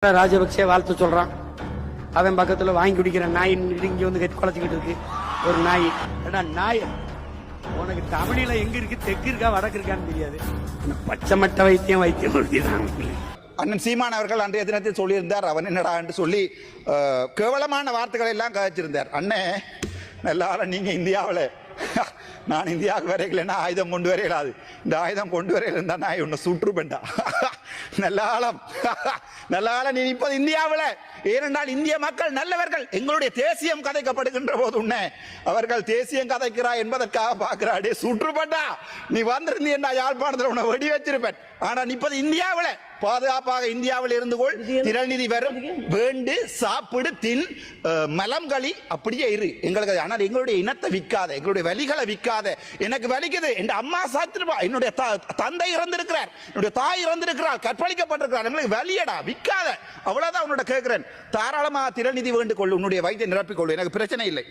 ராஜபக்சே வாழ்த்து சொல்றான். அவன் பக்கத்துல வாங்கி குடிக்கிற நாய் இங்க வந்து குலைச்சிக்கிட்டு இருக்கு. ஒரு நாய். நாய் உனக்கு தமிழில எங்க இருக்கு, தெற்கு இருக்கா வடக்கு இருக்கான்னு தெரியாது. பச்சைமட்ட வைத்தியம் அண்ணன் சீமான் அவர்கள் அன்றைய தினத்தில் சொல்லியிருந்தார், அவன் என்னடா என்று சொல்லி கேவலமான வார்த்தைகளை எல்லாம் கதைச்சிருந்தார். அண்ணே எல்லாரும் நீங்க இந்தியாவில், நான் இந்தியாவுக்கு வரைக்கலன்னா ஆயுதம் கொண்டு வரையலாது, இந்த ஆயுதம் கொண்டு வரையில இருந்தா நான் உன்னை சுற்றுப்பேன்டா. நல்ல நீ இப்போது இந்தியாவில், ஏனென்றால் இந்திய மக்கள் நல்லவர்கள். எங்களுடைய தேசியம் கதைக்கப்படுகின்ற போது உன்னை அவர்கள் தேசியம் கதைக்கிறாய் என்பதற்காக பார்க்கிறாடே சுற்றுப்பட்டா. நீ வந்திருந்தீன்னா யாழ்ப்பாணத்தில் உன்னை வெடி வச்சிருப்பேன். ஆனா இப்போது இந்தியாவில் பாதுகாப்பாக இந்தியாவில் இருந்து கொள், திரள்நிதி வரும், வேண்டு சாப்பிடு, தின், மலம் களி, அப்படியே இரு எங்களுக்கு. ஆனால் எங்களுடைய இனத்தை விற்காத, எங்களுடைய வலிகளை விற்காத. எனக்கு வலிக்குது, என் அம்மா சாத்திருப்பா, என்னுடைய தந்தை இறந்திருக்கிறார், என்னுடைய தாய் இறந்திருக்கிறார், கற்பழிக்கப்பட்டிருக்கிறார், எங்களுக்கு வலியடா விற்காத. அவ்வளவுதான் உன்னோட கேட்கிறேன். தாராளமாக திரள்நிதி வேண்டு கொள், உன்னுடைய வயிற்றை நிரப்பிக் கொள்ளு, எனக்கு பிரச்சனை இல்லை.